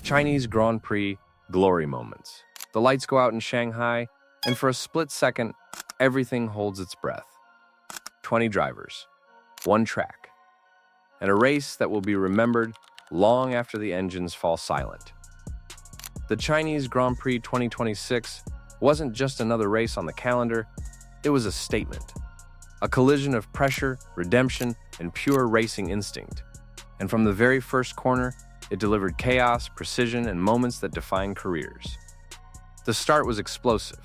Chinese Grand Prix glory moments. The lights go out in Shanghai, and for a split second, everything holds its breath. 20 drivers, one track, and a race that will be remembered long after the engines fall silent. The Chinese Grand Prix 2026 wasn't just another race on the calendar, it was a statement. A collision of pressure, redemption, and pure racing instinct. And from the very first corner, it delivered chaos, precision, and moments that define careers. The start was explosive.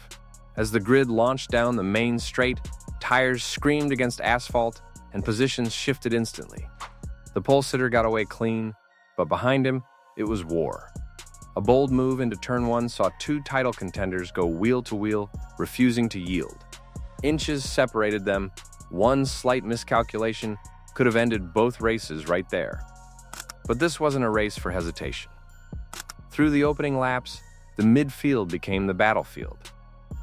As the grid launched down the main straight, tires screamed against asphalt, and positions shifted instantly. The pole sitter got away clean, but behind him, it was war. A bold move into turn one saw two title contenders go wheel to wheel, refusing to yield. Inches separated them. One slight miscalculation could have ended both races right there. But this wasn't a race for hesitation. Through the opening laps, the midfield became the battlefield.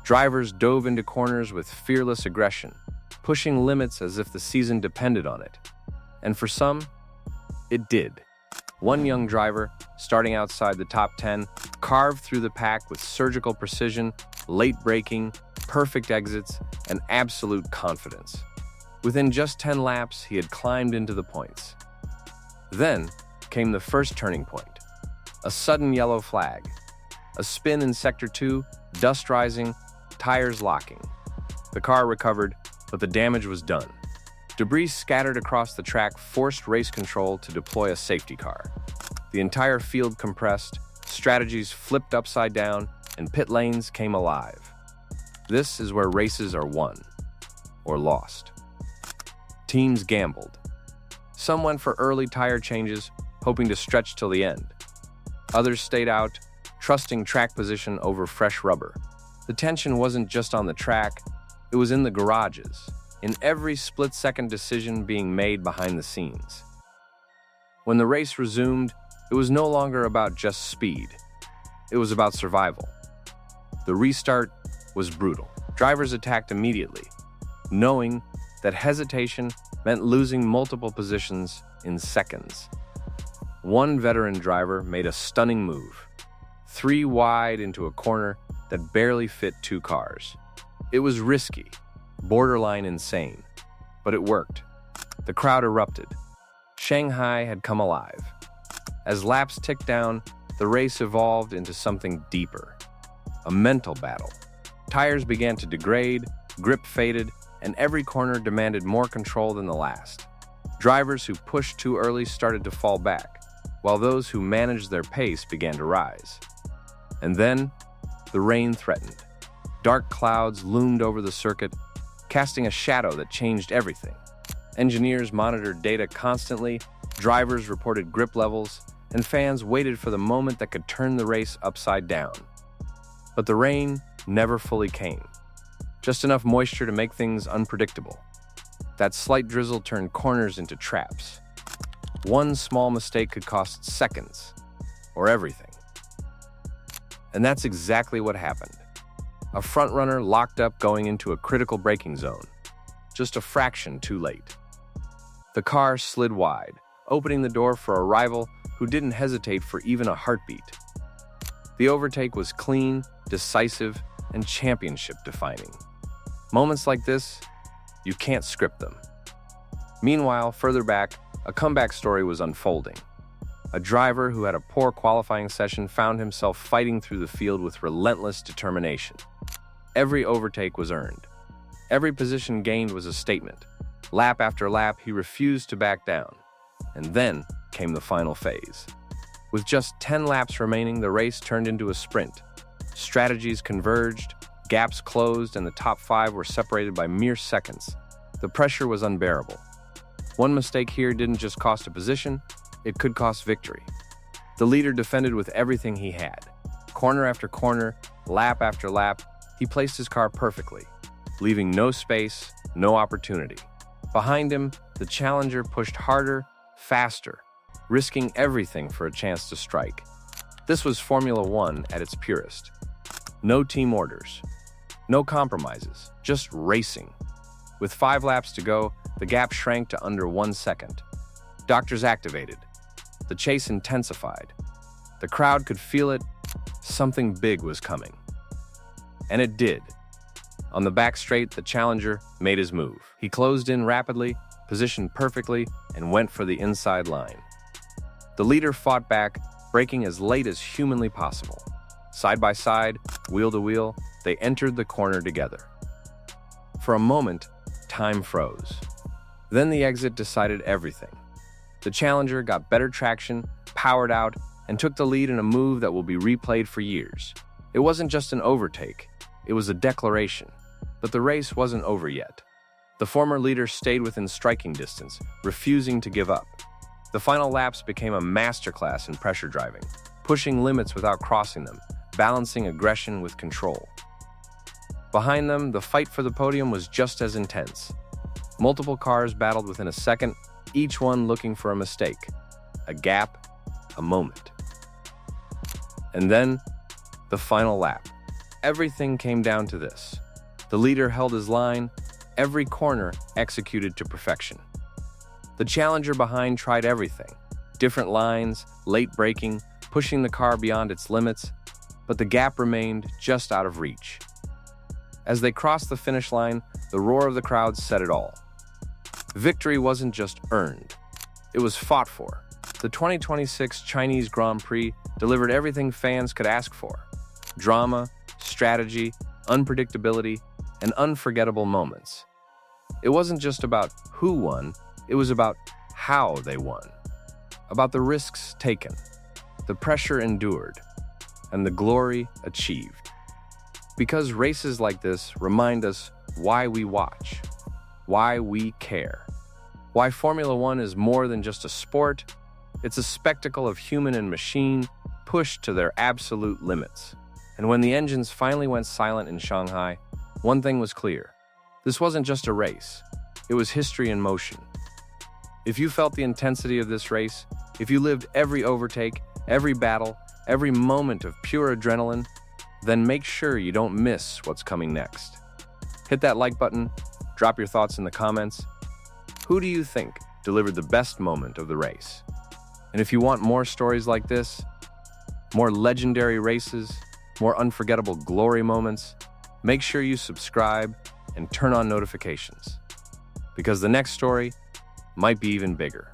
Drivers dove into corners with fearless aggression, pushing limits as if the season depended on it. And for some, it did. One young driver, starting outside the top 10, carved through the pack with surgical precision, late braking, perfect exits, and absolute confidence. Within just 10 laps, he had climbed into the points. Then came the first turning point. A sudden yellow flag. A spin in Sector 2, dust rising, tires locking. The car recovered, but the damage was done. Debris scattered across the track forced race control to deploy a safety car. The entire field compressed, strategies flipped upside down, and pit lanes came alive. This is where races are won or lost. Teams gambled. Some went for early tire changes, hoping to stretch till the end. Others stayed out, trusting track position over fresh rubber. The tension wasn't just on the track, it was in the garages, in every split-second decision being made behind the scenes. When the race resumed, it was no longer about just speed. It was about survival. The restart was brutal. Drivers attacked immediately, knowing that hesitation meant losing multiple positions in seconds. One veteran driver made a stunning move, 3 wide into a corner that barely fit 2 cars. It was risky, borderline insane, but it worked. The crowd erupted. Shanghai had come alive. As laps ticked down, the race evolved into something deeper, a mental battle. Tires began to degrade, grip faded, and every corner demanded more control than the last. Drivers who pushed too early started to fall back, while those who managed their pace began to rise. And then, the rain threatened. Dark clouds loomed over the circuit, casting a shadow that changed everything. Engineers monitored data constantly, drivers reported grip levels, and fans waited for the moment that could turn the race upside down. But the rain never fully came. Just enough moisture to make things unpredictable. That slight drizzle turned corners into traps. One small mistake could cost seconds, or everything. And that's exactly what happened. A front-runner locked up going into a critical braking zone, just a fraction too late. The car slid wide, opening the door for a rival who didn't hesitate for even a heartbeat. The overtake was clean, decisive, and championship-defining. Moments like this, you can't script them. Meanwhile, further back, a comeback story was unfolding. A driver who had a poor qualifying session found himself fighting through the field with relentless determination. Every overtake was earned. Every position gained was a statement. Lap after lap, he refused to back down. And then came the final phase. With just 10 laps remaining, the race turned into a sprint. Strategies converged, gaps closed, and the top 5 were separated by mere seconds. The pressure was unbearable. One mistake here didn't just cost a position, it could cost victory. The leader defended with everything he had. Corner after corner, lap after lap, he placed his car perfectly, leaving no space, no opportunity. Behind him, the challenger pushed harder, faster, risking everything for a chance to strike. This was Formula One at its purest. No team orders, no compromises, just racing. With 5 laps to go, the gap shrank to under 1 second. Doctors activated. The chase intensified. The crowd could feel it. Something big was coming. And it did. On the back straight, the challenger made his move. He closed in rapidly, positioned perfectly, and went for the inside line. The leader fought back, braking as late as humanly possible. Side by side, wheel to wheel, they entered the corner together. For a moment, time froze. Then the exit decided everything. The challenger got better traction, powered out, and took the lead in a move that will be replayed for years. It wasn't just an overtake, it was a declaration. But the race wasn't over yet. The former leader stayed within striking distance, refusing to give up. The final laps became a masterclass in pressure driving, pushing limits without crossing them, balancing aggression with control. Behind them, the fight for the podium was just as intense. Multiple cars battled within a second, each one looking for a mistake, a gap, a moment. And then, the final lap. Everything came down to this. The leader held his line, every corner executed to perfection. The challenger behind tried everything, different lines, late braking, pushing the car beyond its limits, but the gap remained just out of reach. As they crossed the finish line, the roar of the crowd said it all. Victory wasn't just earned, it was fought for. The 2026 Chinese Grand Prix delivered everything fans could ask for: drama, strategy, unpredictability, and unforgettable moments. It wasn't just about who won, it was about how they won. About the risks taken, the pressure endured, and the glory achieved. Because races like this remind us why we watch, why we care, why Formula One is more than just a sport, it's a spectacle of human and machine pushed to their absolute limits. And when the engines finally went silent in Shanghai, one thing was clear. This wasn't just a race, it was history in motion. If you felt the intensity of this race, if you lived every overtake, every battle, every moment of pure adrenaline, then make sure you don't miss what's coming next. Hit that like button, drop your thoughts in the comments. Who do you think delivered the best moment of the race? And if you want more stories like this, more legendary races, more unforgettable glory moments, make sure you subscribe and turn on notifications, because the next story might be even bigger.